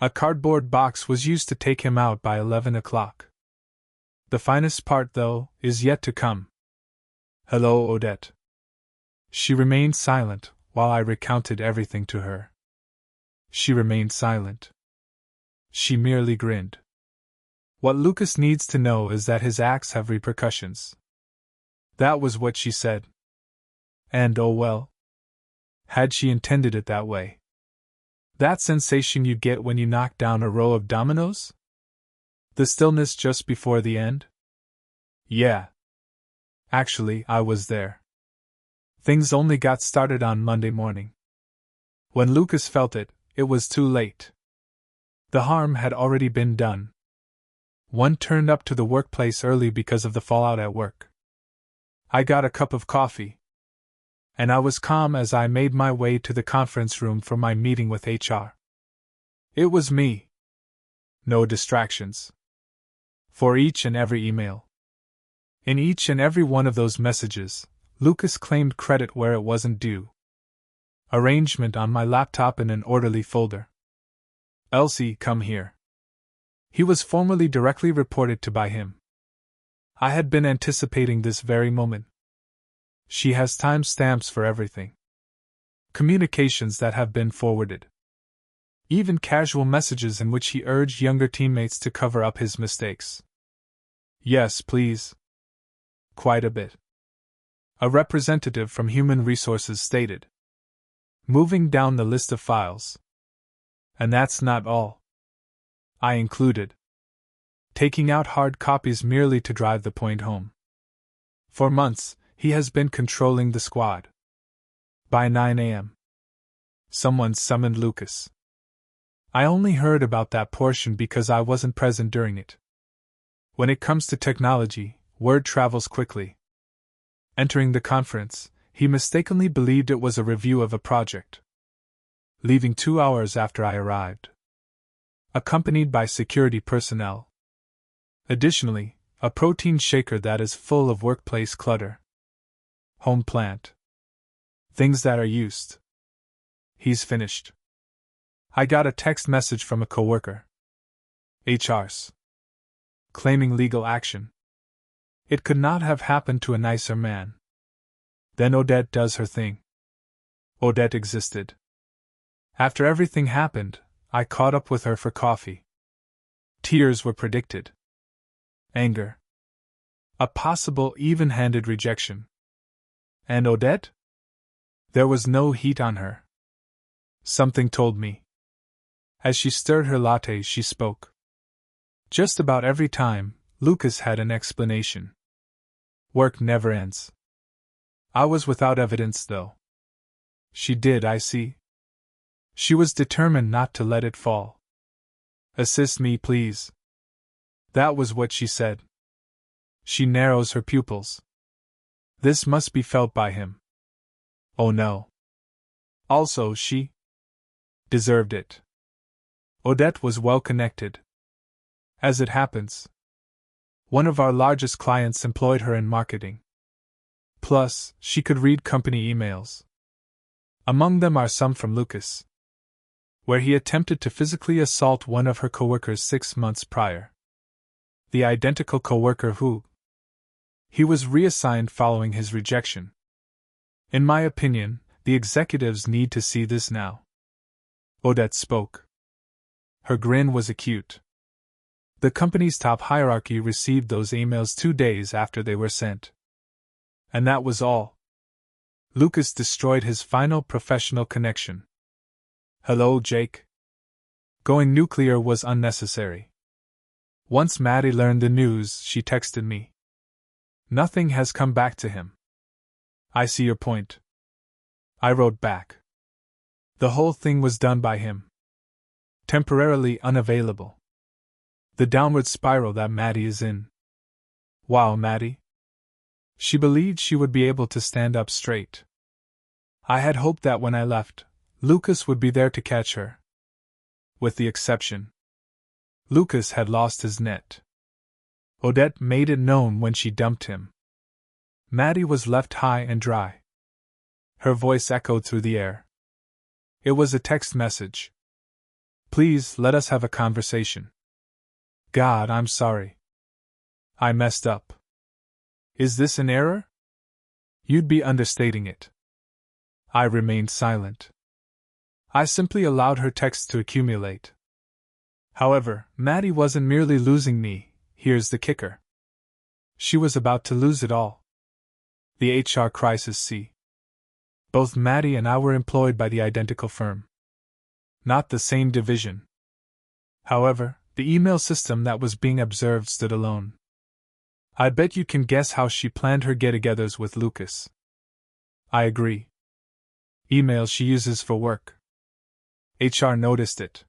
A cardboard box was used to take him out by 11 o'clock. The finest part, though, is yet to come. Hello, Odette. She remained silent while I recounted everything to her. She remained silent. She merely grinned. What Lucas needs to know is that his acts have repercussions. That was what she said. And oh well. Had she intended it that way? That sensation you get when you knock down a row of dominoes? The stillness just before the end? Yeah. Actually, I was there. Things only got started on Monday morning. When Lucas felt it, it was too late. The harm had already been done. One turned up to the workplace early because of the fallout at work. I got a cup of coffee, and I was calm as I made my way to the conference room for my meeting with HR. It was me. No distractions. For each and every email. In each and every one of those messages, Lucas claimed credit where it wasn't due. Arrangement on my laptop in an orderly folder. Elsie, come here. He was formally directly reported to by him. I had been anticipating this very moment. She has timestamps for everything. Communications that have been forwarded. Even casual messages in which he urged younger teammates to cover up his mistakes. Yes, please. Quite a bit. A representative from Human Resources stated. Moving down the list of files. And that's not all. I included. Taking out hard copies merely to drive the point home. For months, he has been controlling the squad. By 9 a.m. someone summoned Lucas. I only heard about that portion because I wasn't present during it. When it comes to technology, word travels quickly. Entering the conference, he mistakenly believed it was a review of a project. Leaving 2 hours after I arrived. Accompanied by security personnel. Additionally, a protein shaker that is full of workplace clutter. Home plant. Things that are used. He's finished. I got a text message from a coworker. HR's. Claiming legal action. It could not have happened to a nicer man. Then Odette does her thing. Odette existed. After everything happened, I caught up with her for coffee. Tears were predicted. Anger. A possible even-handed rejection. And Odette? There was no heat on her. Something told me. As she stirred her latte, she spoke. Just about every time, Lucas had an explanation. Work never ends. I was without evidence, though. She did, I see. She was determined not to let it fall. Assist me, please. That was what she said. She narrows her pupils. This must be felt by him. Oh no. Also, she deserved it. Odette was well connected. As it happens, one of our largest clients employed her in marketing. Plus, she could read company emails. Among them are some from Lucas, where he attempted to physically assault one of her coworkers 6 months prior. The identical coworker who he was reassigned following his rejection. In my opinion, the executives need to see this now. Odette spoke. Her grin was acute. The company's top hierarchy received those emails 2 days after they were sent. And that was all. Lucas destroyed his final professional connection. Hello, Jake. Going nuclear was unnecessary. Once Maddie learned the news, she texted me. Nothing has come back to him. I see your point. I wrote back. The whole thing was done by him. Temporarily unavailable. The downward spiral that Maddie is in. Wow, Maddie. She believed she would be able to stand up straight. I had hoped that when I left, Lucas would be there to catch her. With the exception. Lucas had lost his net. Odette made it known when she dumped him. Maddie was left high and dry. Her voice echoed through the air. It was a text message. Please let us have a conversation. God, I'm sorry. I messed up. Is this an error? You'd be understating it. I remained silent. I simply allowed her texts to accumulate. However, Maddie wasn't merely losing me, here's the kicker. She was about to lose it all. The HR crisis. See. Both Maddie and I were employed by the identical firm. Not the same division. However, the email system that was being observed stood alone. I bet you can guess how she planned her get-togethers with Lucas. I agree. Email she uses for work. HR noticed it.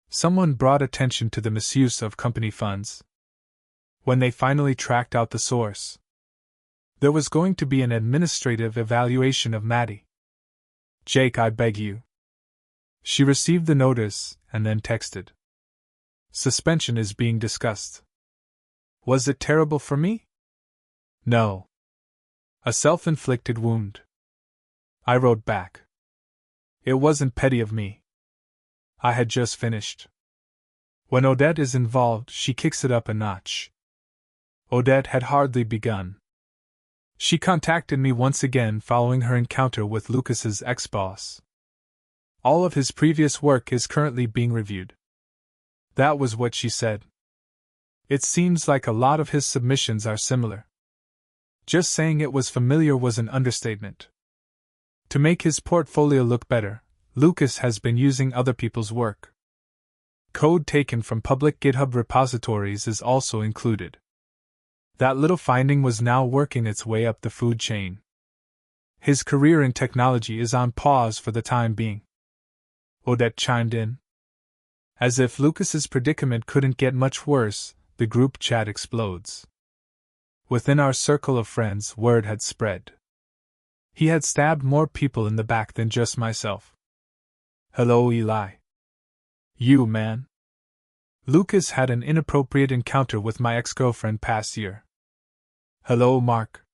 Someone brought attention to the misuse of company funds. When they finally tracked out the source, there was going to be an administrative evaluation of Maddie. Jake, I beg you. She received the notice and then texted. Suspension is being discussed. Was it terrible for me? No. A self-inflicted wound. I wrote back. It wasn't petty of me. I had just finished. When Odette is involved, she kicks it up a notch. Odette had hardly begun. She contacted me once again following her encounter with Lucas's ex-boss. All of his previous work is currently being reviewed. That was what she said. It seems like a lot of his submissions are similar. Just saying it was familiar was an understatement. To make his portfolio look better, Lucas has been using other people's work. Code taken from public GitHub repositories is also included. That little finding was now working its way up the food chain. His career in technology is on pause for the time being. Odette chimed in. As if Lucas's predicament couldn't get much worse, the group chat explodes. Within our circle of friends, word had spread. He had stabbed more people in the back than just myself. Hello, Eli. You, man. Lucas had an inappropriate encounter with my ex-girlfriend past year. Hello, Mark.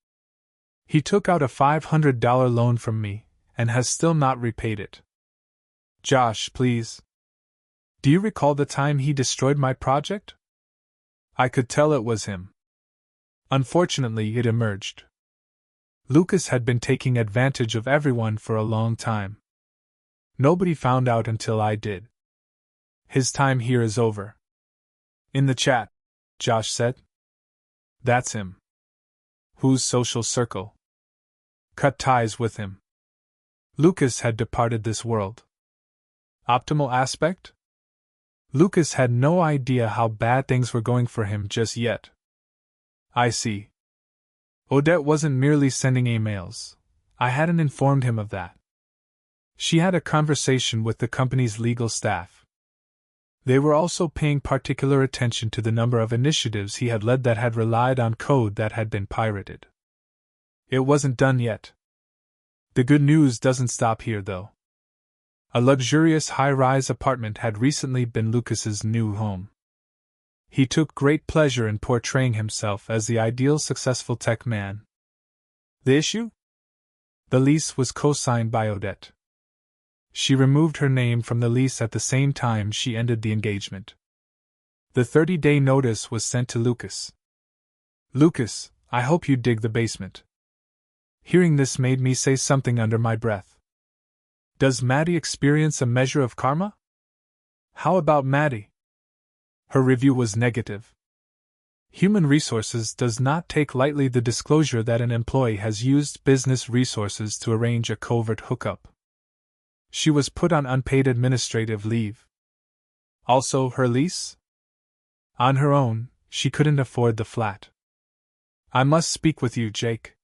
He took out a $500 loan from me, and has still not repaid it. Josh, please. Do you recall the time he destroyed my project? I could tell it was him. Unfortunately, it emerged. Lucas had been taking advantage of everyone for a long time. Nobody found out until I did. His time here is over. In the chat, Josh said. That's him. Whose social circle? Cut ties with him. Lucas had departed this world. Optimal aspect? Lucas had no idea how bad things were going for him just yet. I see. Odette wasn't merely sending emails. I hadn't informed him of that. She had a conversation with the company's legal staff. They were also paying particular attention to the number of initiatives he had led that had relied on code that had been pirated. It wasn't done yet. The good news doesn't stop here, though. A luxurious high-rise apartment had recently been Lucas's new home. He took great pleasure in portraying himself as the ideal successful tech man. The issue? The lease was co-signed by Odette. She removed her name from the lease at the same time she ended the engagement. The 30-day notice was sent to Lucas. Lucas, I hope you dig the basement. Hearing this made me say something under my breath. Does Maddie experience a measure of karma? How about Maddie? Her review was negative. Human Resources does not take lightly the disclosure that an employee has used business resources to arrange a covert hookup. She was put on unpaid administrative leave. Also, her lease? On her own, she couldn't afford the flat. I must speak with you, Jake.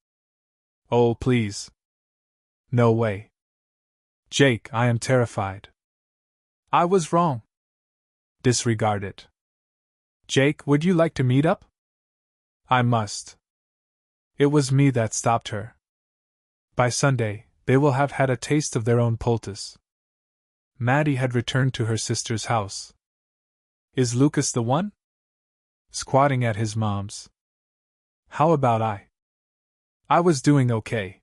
Oh, please. No way. Jake, I am terrified. I was wrong. Disregard it. Jake, would you like to meet up? I must. It was me that stopped her. By Sunday, they will have had a taste of their own poultice. Maddie had returned to her sister's house. Is Lucas the one? Squatting at his mom's. How about I? I was doing okay.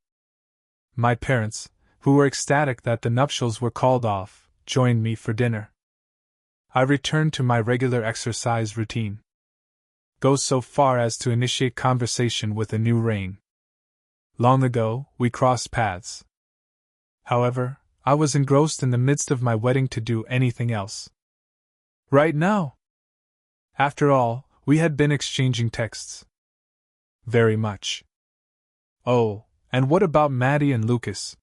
My parents, who were ecstatic that the nuptials were called off, joined me for dinner. I returned to my regular exercise routine. Go so far as to initiate conversation with a new reign. Long ago, we crossed paths. However, I was engrossed in the midst of my wedding to do anything else. Right now? After all, we had been exchanging texts. Very much. Oh, and what about Maddie and Lucas?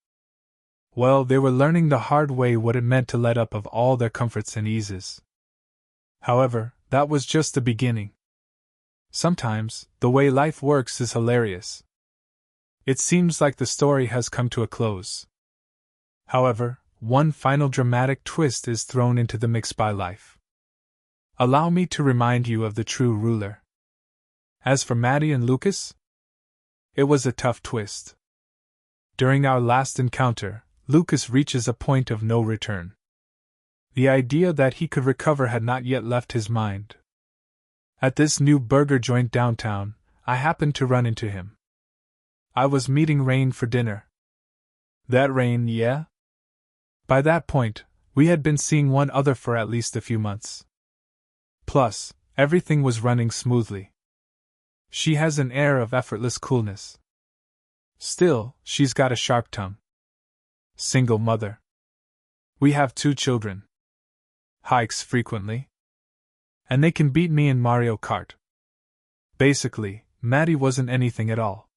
Well, they were learning the hard way what it meant to let up of all their comforts and eases. However, that was just the beginning. Sometimes, the way life works is hilarious. It seems like the story has come to a close. However, one final dramatic twist is thrown into the mix by life. Allow me to remind you of the true ruler. As for Maddie and Lucas, it was a tough twist. During our last encounter, Lucas reaches a point of no return. The idea that he could recover had not yet left his mind. At this new burger joint downtown, I happened to run into him. I was meeting Rain for dinner. That Rain, yeah? By that point, we had been seeing one other for at least a few months. Plus, everything was running smoothly. She has an air of effortless coolness. Still, she's got a sharp tongue. Single mother. We have 2 children. Hikes frequently. And they can beat me in Mario Kart. Basically, Maddie wasn't anything at all.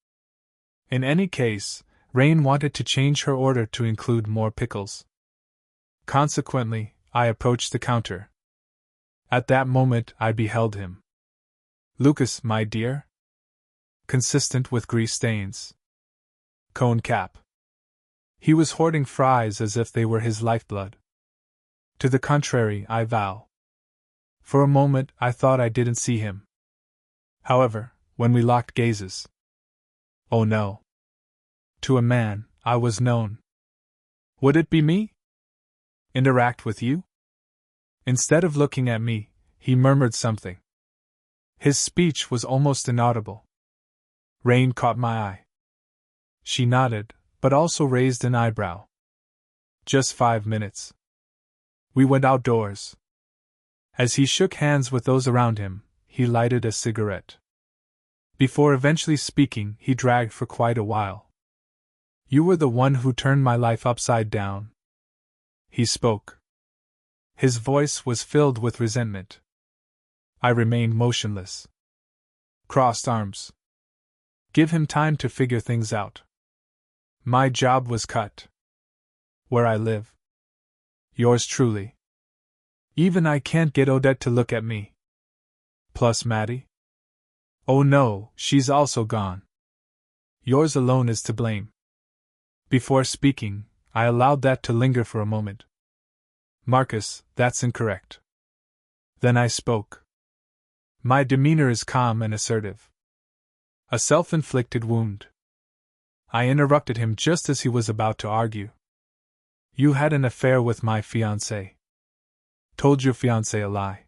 In any case, Rain wanted to change her order to include more pickles. Consequently, I approached the counter. At that moment, I beheld him. Lucas, my dear? Consistent with grease stains. Cone cap. He was hoarding fries as if they were his lifeblood. To the contrary, I vow. For a moment, I thought I didn't see him. However, when we locked gazes. Oh no. To a man, I was known. Would it be me? Interact with you? Instead of looking at me, he murmured something. His speech was almost inaudible. Rain caught my eye. She nodded, but also raised an eyebrow. Just 5 minutes. We went outdoors. As he shook hands with those around him, he lighted a cigarette. Before eventually speaking, he dragged for quite a while. You were the one who turned my life upside down. He spoke. His voice was filled with resentment. I remained motionless. Crossed arms. Give him time to figure things out. My job was cut. Where I live. Yours truly. Even I can't get Odette to look at me. Plus Maddie? Oh no, she's also gone. Yours alone is to blame. Before speaking, I allowed that to linger for a moment. Marcus, that's incorrect. Then I spoke. My demeanor is calm and assertive. A self-inflicted wound. I interrupted him just as he was about to argue. You had an affair with my fiancé. Told your fiancé a lie.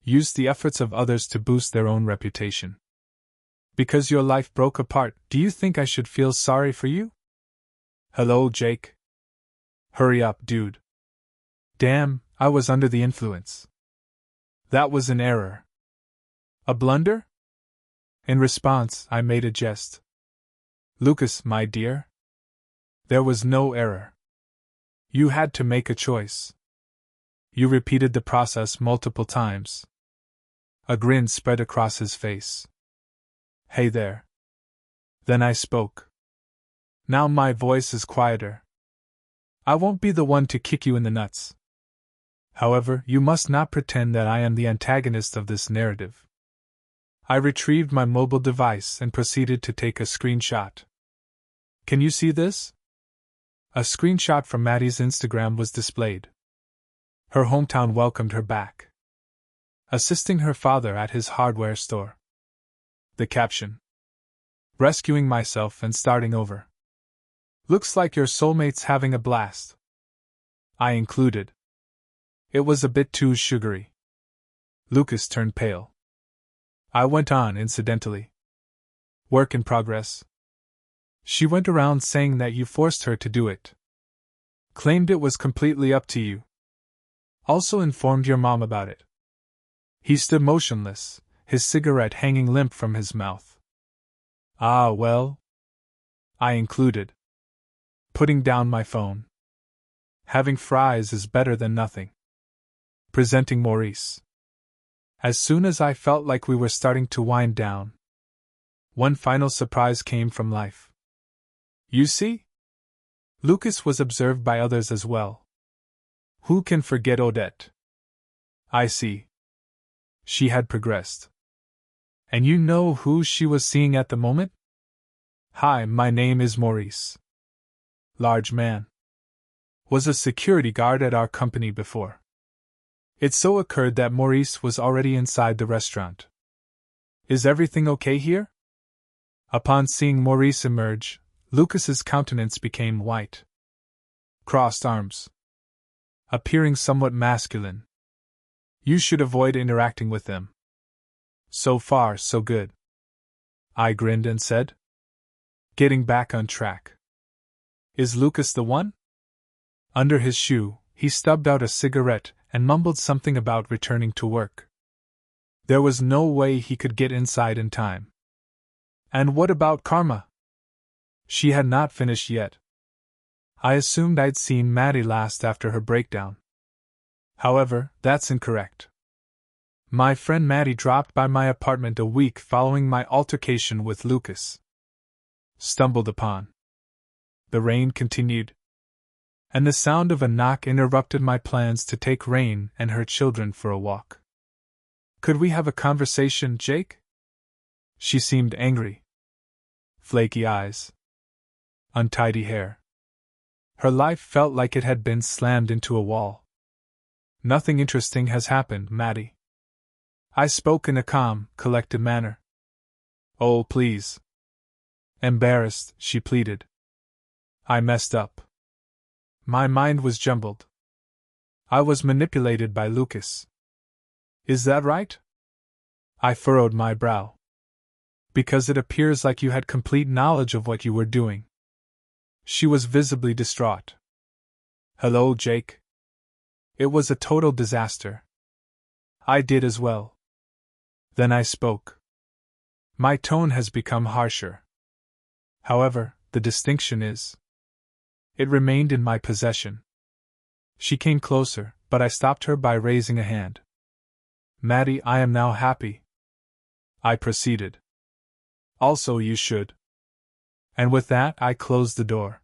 Used the efforts of others to boost their own reputation. Because your life broke apart, do you think I should feel sorry for you? Hello, Jake. Hurry up, dude. Damn, I was under the influence. That was an error. A blunder? In response, I made a jest. Lucas, my dear. There was no error. You had to make a choice. You repeated the process multiple times. A grin spread across his face. Hey there. Then I spoke. Now my voice is quieter. I won't be the one to kick you in the nuts. However, you must not pretend that I am the antagonist of this narrative. I retrieved my mobile device and proceeded to take a screenshot. Can you see this? A screenshot from Maddie's Instagram was displayed. Her hometown welcomed her back. Assisting her father at his hardware store. The caption. Rescuing myself and starting over. Looks like your soulmate's having a blast. I included. It was a bit too sugary. Lucas turned pale. I went on incidentally. Work in progress. She went around saying that you forced her to do it. Claimed it was completely up to you. Also informed your mom about it. He stood motionless, his cigarette hanging limp from his mouth. Ah, well. I included. Putting down my phone. Having fries is better than nothing. Presenting Maurice. As soon as I felt like we were starting to wind down, one final surprise came from life. You see? Lucas was observed by others as well. Who can forget Odette? I see. She had progressed. And you know who she was seeing at the moment? Hi, my name is Maurice. Large man. Was a security guard at our company before. It so occurred that Maurice was already inside the restaurant. Is everything okay here? Upon seeing Maurice emerge, Lucas's countenance became white. Crossed arms. Appearing somewhat masculine. You should avoid interacting with them. So far, so good. I grinned and said. Getting back on track. Is Lucas the one? Under his shoe, he stubbed out a cigarette and mumbled something about returning to work. There was no way he could get inside in time. And what about Karma? She had not finished yet. I assumed I'd seen Maddie last after her breakdown. However, that's incorrect. My friend Maddie dropped by my apartment a week following my altercation with Lucas. Stumbled upon. The rain continued. And the sound of a knock interrupted my plans to take Rain and her children for a walk. Could we have a conversation, Jake? She seemed angry. Flaky eyes. Untidy hair. Her life felt like it had been slammed into a wall. Nothing interesting has happened, Maddie. I spoke in a calm, collected manner. Oh, please. Embarrassed, she pleaded. I messed up. My mind was jumbled. I was manipulated by Lucas. Is that right? I furrowed my brow. Because it appears like you had complete knowledge of what you were doing. She was visibly distraught. Hello, Jake. It was a total disaster. I did as well. Then I spoke. My tone has become harsher. However, the distinction is. It remained in my possession. She came closer, but I stopped her by raising a hand. Maddie, I am now happy. I proceeded. Also, you should. And with that, I closed the door.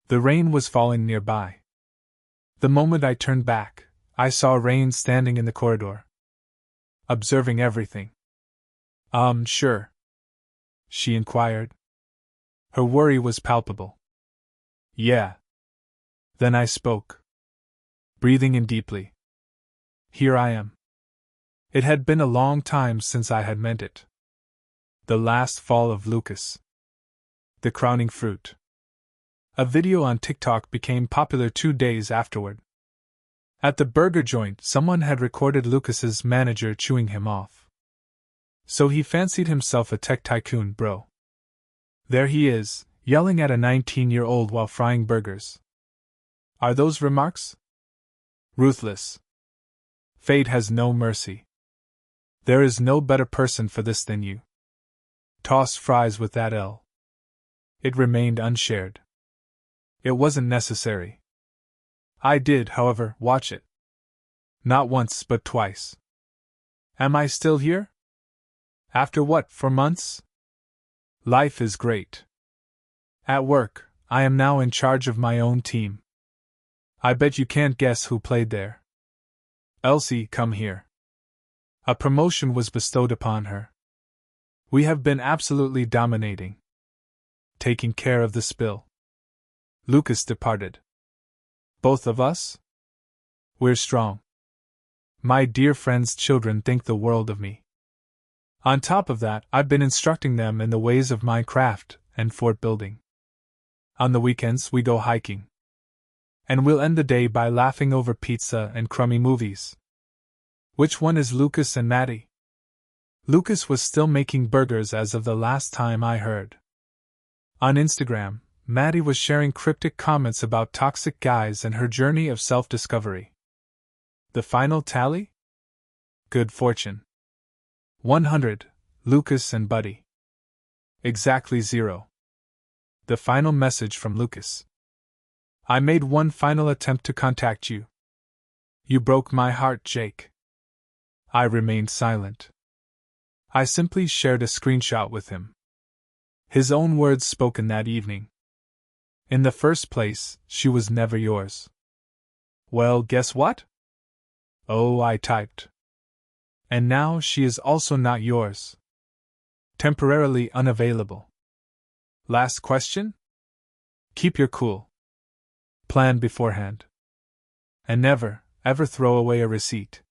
The rain was falling nearby. The moment I turned back, I saw Rain standing in the corridor. Observing everything. Sure? She inquired. Her worry was palpable. Yeah. Then I spoke. Breathing in deeply. Here I am. It had been a long time since I had meant it. The last fall of Lucas. The crowning fruit. A video on TikTok became popular 2 days afterward. At the burger joint, someone had recorded Lucas's manager chewing him off. So he fancied himself a tech tycoon, bro. There he is, yelling at a 19-year-old while frying burgers. Are those remarks? Ruthless. Fate has no mercy. There is no better person for this than you. Toss fries with that L. It remained unshared. It wasn't necessary. I did, however, watch it. Not once, but twice. Am I still here? After what, 4 months? Life is great. At work, I am now in charge of my own team. I bet you can't guess who played there. Elsie, come here. A promotion was bestowed upon her. We have been absolutely dominating. Taking care of the spill. Lucas departed. Both of us? We're strong. My dear friend's children think the world of me. On top of that, I've been instructing them in the ways of Minecraft and fort building. On the weekends, we go hiking. And we'll end the day by laughing over pizza and crummy movies. Which one is Lucas and Maddie? Lucas was still making burgers as of the last time I heard. On Instagram, Maddie was sharing cryptic comments about toxic guys and her journey of self-discovery. The final tally? Good fortune. 100, Lucas and Buddy. Exactly 0. The final message from Lucas. I made one final attempt to contact you. You broke my heart, Jake. I remained silent. I simply shared a screenshot with him. His own words spoken that evening. In the first place, she was never yours. Well, guess what? Oh, I typed. And now she is also not yours. Temporarily unavailable. Last question? Keep your cool. Plan beforehand. And never, ever throw away a receipt.